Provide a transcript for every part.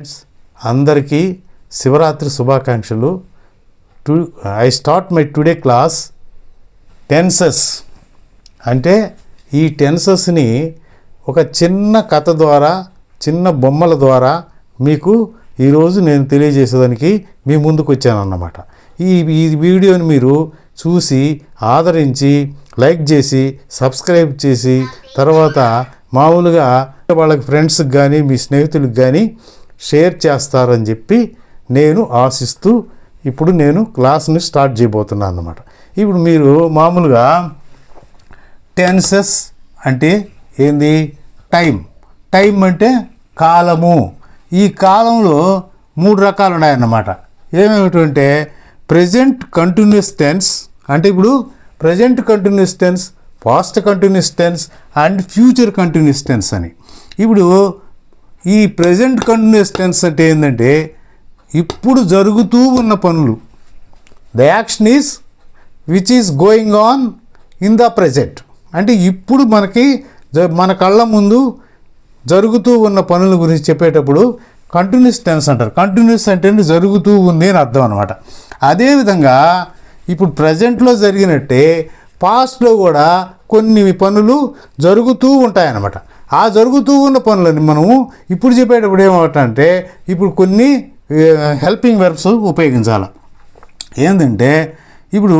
Friends అందరికీ శివరాత్రి శుభాకాంక్షలు. I start my today class tenses. అంటే ఈ టెన్సెస్ని ఒక చిన్న కథ ద్వారా, చిన్న బొమ్మల ద్వారా మీకు ఈరోజు నేను తెలియజేసేదానికి మీ ముందుకు వచ్చానన్నమాట. ఈ వీడియోని మీరు చూసి ఆదరించి లైక్ చేసి సబ్స్క్రైబ్ చేసి తర్వాత మామూలుగా వాళ్ళకి ఫ్రెండ్స్కి కానీ మీ స్నేహితులకు కానీ షేర్ చేస్తారని చెప్పి నేను ఆశిస్తూ ఇప్పుడు నేను క్లాస్ని స్టార్ట్ చేయబోతున్నాను అన్నమాట. ఇప్పుడు మీరు మామూలుగా టెన్సెస్ అంటే ఏంది? టైం అంటే కాలము. ఈ కాలంలో 3 రకాలు ఉన్నాయన్నమాట. ఏమేమిటంటే ప్రజెంట్ కంటిన్యూస్ టెన్స్, అంటే ఇప్పుడు present continuous tense, past continuous tense and future continuous tense అని. ఇప్పుడు ఈ ప్రజెంట్ కంటిన్యూస్ టెన్స్ అంటే ఏంటంటే ఇప్పుడు జరుగుతూ ఉన్న పనులు. The action is which is going on in the present. అంటే ఇప్పుడు మన కళ్ళ ముందు జరుగుతూ ఉన్న పనుల గురించి చెప్పేటప్పుడు కంటిన్యూస్ టెన్స్ అంటారు. కంటిన్యూస్ అంటే జరుగుతూ ఉంది అని అర్థం అనమాట. అదేవిధంగా ఇప్పుడు ప్రజెంట్లో జరిగినట్టే పాస్ట్లో కూడా కొన్ని పనులు జరుగుతూ ఉంటాయన్నమాట. ఆ జరుగుతూ ఉన్న పనులని మనము ఇప్పుడు చెప్పేటప్పుడు ఏమవుతుందంటే ఇప్పుడు కొన్ని హెల్పింగ్ వెర్బ్స్ ఉపయోగించాలి. ఏంటంటే ఇప్పుడు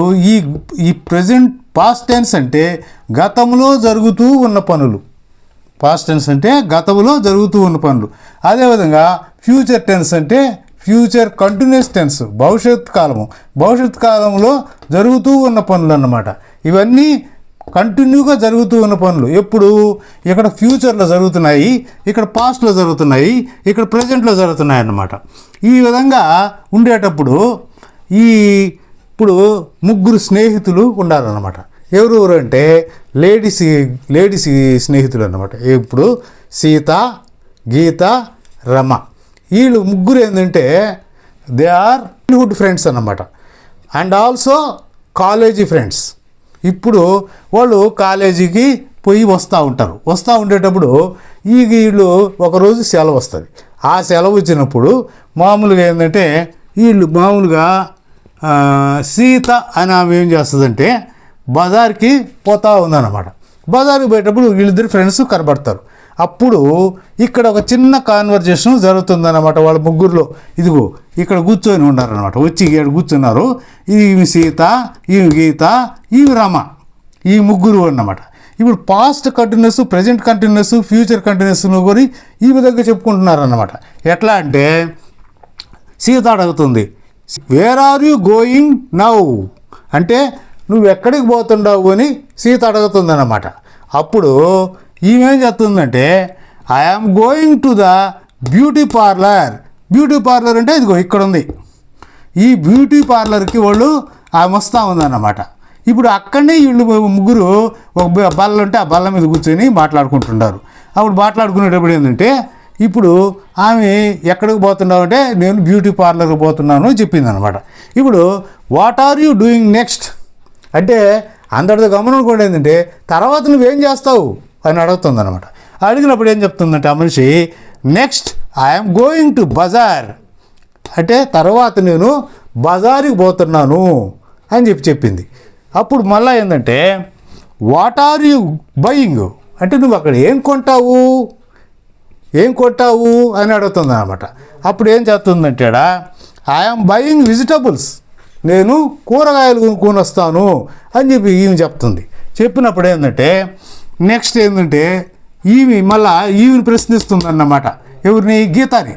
ఈ ప్రజెంట్ పాస్ట్ టెన్స్ అంటే గతంలో జరుగుతూ ఉన్న పనులు. పాస్ట్ టెన్స్ అంటే గతంలో జరుగుతూ ఉన్న పనులు. అదేవిధంగా ఫ్యూచర్ టెన్స్ అంటే ఫ్యూచర్ కంటిన్యూస్ టెన్స్, భవిష్యత్ కాలంలో జరుగుతూ ఉన్న పనులు అన్నమాట. ఇవన్నీ కంటిన్యూగా జరుగుతూ ఉన్న పనులు. ఎప్పుడు ఇక్కడ ఫ్యూచర్లో జరుగుతున్నాయి, ఇక్కడ పాస్ట్లో జరుగుతున్నాయి, ఇక్కడ ప్రజెంట్లో జరుగుతున్నాయి అన్నమాట. ఈ విధంగా ఉండేటప్పుడు ఇప్పుడు 3 స్నేహితులు ఉండాలన్నమాట. ఎవరెవరు అంటే లేడీస్ స్నేహితులు అన్నమాట. ఇప్పుడు సీత, గీత, రమ. వీళ్ళు 3 ఏంటంటే దే ఆర్ చైల్డ్హుడ్ ఫ్రెండ్స్ అన్నమాట. And also college friends. ఇప్పుడు వాళ్ళు కాలేజీకి పోయి వస్తూ ఉండేటప్పుడు వీళ్ళు ఒకరోజు సెలవు వస్తుంది. ఆ సెలవు వచ్చినప్పుడు మామూలుగా ఏంటంటే వీళ్ళు మామూలుగా సీత అని ఆమె ఏం చేస్తుందంటే బజార్కి పోతూ ఉందన్నమాట. బజార్కి పోయేటప్పుడు వీళ్ళిద్దరు ఫ్రెండ్స్ కనబడతారు. అప్పుడు ఇక్కడ ఒక చిన్న కాన్వర్జేషన్ జరుగుతుందన్నమాట. వాళ్ళ 3లో ఇదిగో ఇక్కడ కూర్చొని ఉన్నారనమాట. వచ్చి ఇక్కడ కూర్చున్నారు. ఈమె సీత, ఈమె గీత, ఈమె రమ. ఈ 3 అన్నమాట. ఇప్పుడు past continuous, present continuous, future continuous కూడా ఈ విధంగా చెప్పుకుంటున్నారన్నమాట. ఎట్లా అంటే సీత అడుగుతుంది, where are you going now? అంటే నువ్వు ఎక్కడికి పోతుండావు అని సీత అడుగుతుందన్నమాట. అప్పుడు ఈమెం చెప్తుందంటే I am going to the beauty parlour. Beauty parlour అంటే ఇదిగో ఇక్కడ ఉంది. ఈ బ్యూటీ పార్లర్కి ఆమె వస్తూ ఉందన్నమాట. ఇప్పుడు అక్కడనే వీళ్ళు 3 ఒక బల్ల ఉంటే ఆ బల్ల మీద కూర్చొని మాట్లాడుకుంటున్నారు. అప్పుడు మాట్లాడుకునేటప్పుడు ఏంటంటే ఇప్పుడు ఆమె ఎక్కడికి పోతున్నావు అంటే నేను బ్యూటీ పార్లర్కి పోతున్నాను చెప్పింది అనమాట. ఇప్పుడు what are you doing next అంటే అందరితో గమనం కూడా ఏంటంటే తర్వాత నువ్వేం చేస్తావు అని అడుగుతుంది అనమాట. అడిగినప్పుడు ఏం చెప్తుందంటే ఆ మనిషి next I'm going to bazaar అంటే తర్వాత నేను బజారుకి పోతున్నాను అని చెప్పింది. అప్పుడు మళ్ళీ ఏంటంటే వాట్ ఆర్ యూ బయింగ్ అంటే నువ్వు అక్కడ ఏం కొంటావు అని అడుగుతుంది అనమాట. అప్పుడు ఏం చెప్తుందంటే ఐఎమ్ బయింగ్ వెజిటబుల్స్, నేను కూరగాయలు కొనుక్కొని వస్తాను అని చెప్పి ఈమె చెప్తుంది. చెప్పినప్పుడు ఏంటంటే నెక్స్ట్ ఏంటంటే ఈమెని ప్రశ్నిస్తుంది అన్నమాట. ఎవరిని? గీతాని.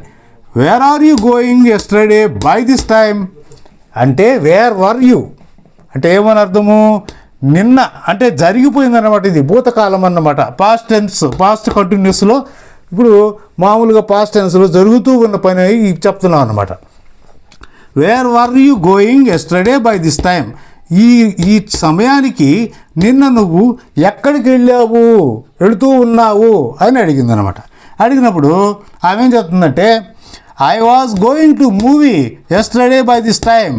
Where are you going yesterday by this time అంటే వేర్ వర్ యూ అంటే ఏమని అర్థము? నిన్న అంటే జరిగిపోయిందన్నమాట. ఇది భూతకాలం అన్నమాట. పాస్ట్ టెన్స్, పాస్ట్ కంటిన్యూస్లో ఇప్పుడు మామూలుగా పాస్ట్ టెన్స్లో జరుగుతూ ఉన్న పని చెప్తున్నాం అన్నమాట. Wear were you going yesterday by this time ఈ సమయానికి నిన్న నువ్వు ఎక్కడికి వెళుతూ ఉన్నావు అని అడిగిందనమాట. అడిగినప్పుడు ఆమె ఏం చెప్తుందంటే I was going to movie yesterday by this time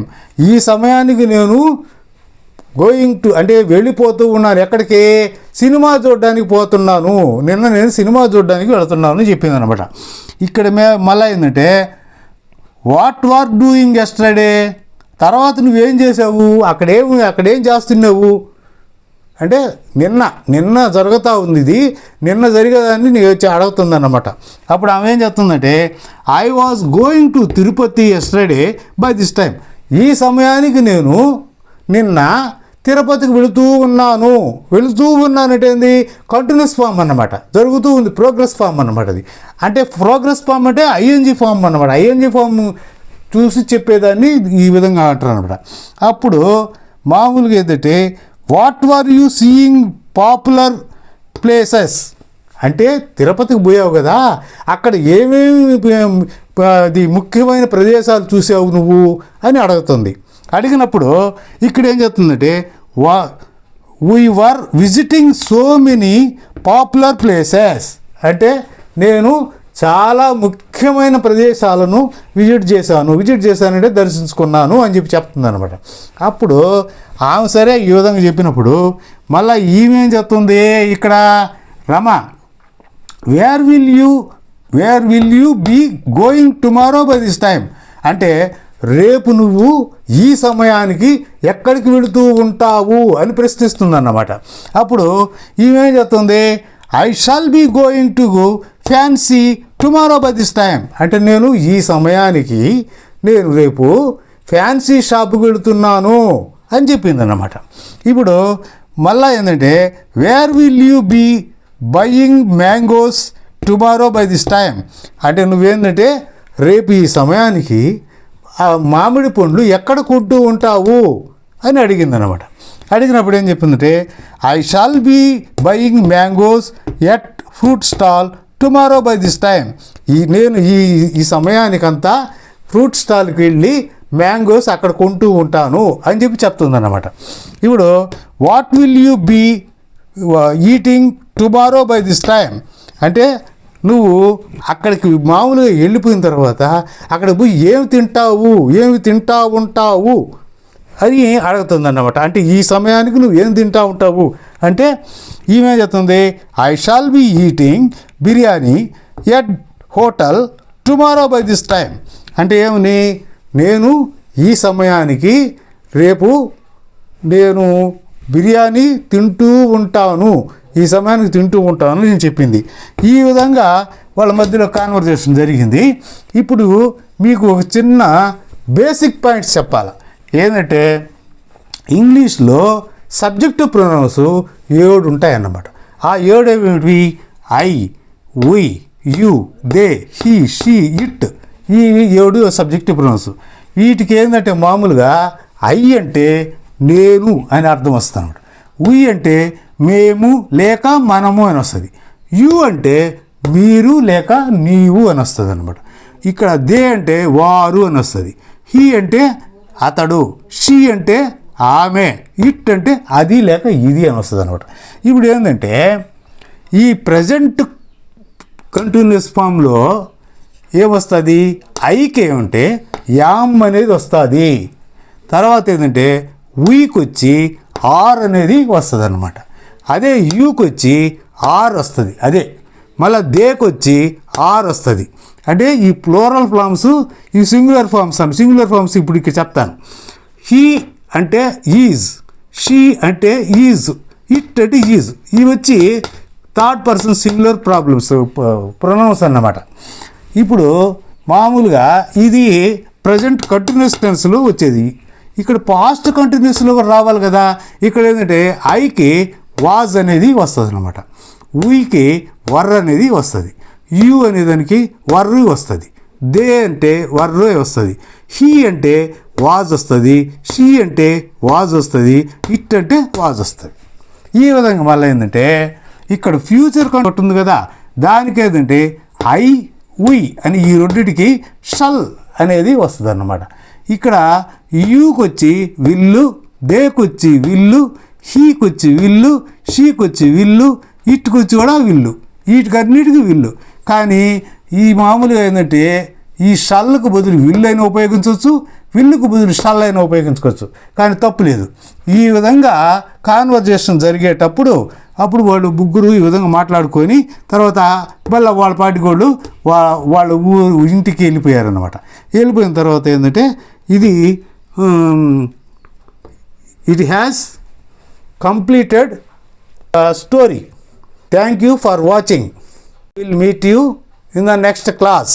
ఈ సమయానికి నేను గోయింగ్ టు అంటే వెళ్ళిపోతూ ఉన్నాను. ఎక్కడికి? సినిమా చూడడానికి పోతున్నాను. నిన్న నేను సినిమా చూడడానికి వెళుతున్నాను అని చెప్పింది అనమాట. ఇక్కడ మళ్ళీ ఏంటంటే వాట్ ఆర్ డూయింగ్ ఎస్టర్డే, తర్వాత నువ్వేం చేసావు, అక్కడేం చేస్తున్నావు అంటే నిన్న జరుగుతూ ఉంది, ఇది నిన్న జరిగేదాన్ని నేను వచ్చి అడుగుతుంది అన్నమాట. అప్పుడు ఆమె ఏం చెప్తుందంటే I was going to Tirupati yesterday by this time, ఈ సమయానికి నేను నిన్న తిరుపతికి వెళుతూ ఉన్నానంటే ఏంది? కంటిన్యూస్ ఫామ్ అన్నమాట, జరుగుతూ ఉంది, ప్రోగ్రెస్ ఫామ్ అన్నమాట. అది అంటే ప్రోగ్రెస్ ఫామ్ అంటే ఐఎన్జీ ఫామ్ అన్నమాట. ఐఎన్జీ ఫామ్ చూసి చెప్పేదాన్ని ఈ విధంగా అంటారు అనమాట. అప్పుడు మామూలుగా ఏంటంటే what are you seeing popular places అంటే తిరుపతికి పోయావు కదా, అక్కడ ఏమేమి ముఖ్యమైన ప్రదేశాలు చూసావు నువ్వు అని అడుగుతుంది. అడిగినప్పుడు ఇక్కడ ఏం చెప్తుందంటే we were visiting so many popular places అంటే నేను చాలా ముఖ్యమైన ప్రదేశాలను విజిట్ చేశానంటే దర్శించుకున్నాను అని చెప్తుంది అనమాట. అప్పుడు ఆమె సరే ఈ విధంగా చెప్పినప్పుడు మళ్ళీ ఈమెం చెప్తుంది ఇక్కడ Rama where will you be going tomorrow by this time అంటే రేపు నువ్వు ఈ సమయానికి ఎక్కడికి వెళుతూ ఉంటావు అని ప్రశ్నిస్తుంది అన్నమాట. అప్పుడు ఈమెం చెప్తుంది I shall be going to go fancy tomorrow by this time అంటే నేను ఈ సమయానికి రేపు ఫ్యాన్సీ షాప్కి వెళుతున్నాను అని చెప్పింది అన్నమాట. ఇప్పుడు మళ్ళీ ఏంటంటే where will you be buying mangoes tomorrow by this time అంటే నువ్వేంటంటే రేపు ఈ సమయానికి ఆ మామిడి పండ్లు ఎక్కడ కొంటూ ఉంటావు అని అడిగిందనమాట. అడిగినప్పుడు ఏం చెప్పిందంటే I shall be buying mangoes at fruit stall tomorrow by this time నేను ఈ సమయానికంతా ఫ్రూట్ స్టాల్కి వెళ్ళి మ్యాంగోస్ అక్కడ కొంటూ ఉంటాను అని చెప్తుందన్నమాట. ఇప్పుడు what will you be eating tomorrow by this time అంటే నువ్వు అక్కడికి మామూలుగా వెళ్ళిపోయిన తర్వాత అక్కడ పోయి ఏమి తింటా ఉంటావు అని అడుగుతుందన్నమాట. అంటే ఈ సమయానికి నువ్వు ఏం తింటా ఉంటావు అంటే ఈమె చెప్తుంది I shall be eating biryani at hotel tomorrow by this time అంటే ఏమని నేను ఈ సమయానికి రేపు నేను బిర్యానీ ఈ సమయానికి తింటూ ఉంటాను నేను చెప్పింది. ఈ విధంగా వాళ్ళ మధ్యలో కాన్వర్జేషన్ జరిగింది. ఇప్పుడు మీకు ఒక చిన్న బేసిక్ పాయింట్స్ చెప్పాలి. ఏంటంటే ఇంగ్లీష్లో సబ్జెక్టివ్ ప్రొనౌన్స్ 7 ఉంటాయన్నమాట. ఆ 7 ఏమిటి? I, we, you, they, he, she, it, ఈ 7 సబ్జెక్టివ్ ప్రొనౌన్స్. వీటికి ఏంటంటే మామూలుగా ఐ అంటే నేను అని అర్థం వస్తుంది అనమాట. వి అంటే మేము లేక మనము అని వస్తుంది. యు అంటే మీరు లేక నీవు అని వస్తుంది అనమాట. ఇక్కడ దే అంటే వారు అని వస్తుంది. హీ అంటే అతడు, షీ అంటే ఆమె, ఇట్ అంటే అది లేక ఇది అని వస్తుంది అనమాట. ఇప్పుడు ఏంటంటే ఈ ప్రజెంట్ కంటిన్యూస్ ఫామ్లో ఏమొస్తుంది? ఐకి ఏమంటే యామ్ అనేది వస్తుంది. తర్వాత ఏంటంటే వీకి వచ్చి ఆర్ అనేది వస్తుంది అనమాట. అదే యూకి వచ్చి ఆర్ వస్తుంది. అదే మళ్ళీ దేకి వచ్చి ఆర్ వస్తుంది. అంటే ఈ ప్లోరల్ ఫామ్స్ ఈ సింగులర్ ఫామ్స్ ఇప్పుడు ఇక్కడ చెప్తాను. హీ అంటే ఈజ్, షీ అంటే ఈజ్, ఇట్ అంటే ఈజ్. ఇవి వచ్చి థర్డ్ పర్సన్ సింగులర్ ప్రొనౌన్స్ అన్నమాట. ఇప్పుడు మామూలుగా ఇది ప్రజెంట్ కంటిన్యూస్ టెన్స్లో వచ్చేది. ఇక్కడ పాస్ట్ కంటిన్యూస్లో రావాలి కదా. ఇక్కడ ఏంటంటే ఐకి వాజ్ అనేది వస్తుంది అనమాట. వీకి వర్ అనేది వస్తుంది. యు అనే దానికి వర్రు వస్తుంది. దే అంటే వర్రు వస్తుంది. హీ అంటే వాజ్ వస్తుంది. షీ అంటే వాజ్ వస్తుంది. ఇట్ అంటే వాజ్ వస్తుంది. ఈ విధంగా మళ్ళీ ఏంటంటే ఇక్కడ ఫ్యూచర్ ఉంటుంది కదా, దానికి ఏంటంటే ఐ, వి అని ఈ రెండింటికి షల్ అనేది వస్తుంది అన్నమాట. ఇక్కడ యూకి వచ్చి విల్లు, దేకొచ్చి విల్లు, హీకి వచ్చి విల్లు, షీకి వచ్చి విల్లు, ఇటుకు వచ్చి కూడా విల్లు, వీటికన్నిటికీ విల్లు. కానీ ఈ మామూలుగా ఏంటంటే ఈ షల్కు బదులు విల్ అయినా ఉపయోగించవచ్చు, విల్లుకు బదులు షల్ అయినా ఉపయోగించుకోవచ్చు, కానీ తప్పు లేదు. ఈ విధంగా కాన్వర్జేషన్ జరిగేటప్పుడు అప్పుడు వాళ్ళు ముగ్గురు ఈ విధంగా మాట్లాడుకొని తర్వాత మళ్ళీ వాళ్ళ పాటికోళ్ళు వాళ్ళ ఇంటికి వెళ్ళిపోయారనమాట. వెళ్ళిపోయిన తర్వాత ఏంటంటే ఇది it has completed story. Thank you for watching. Will meet you in the next class.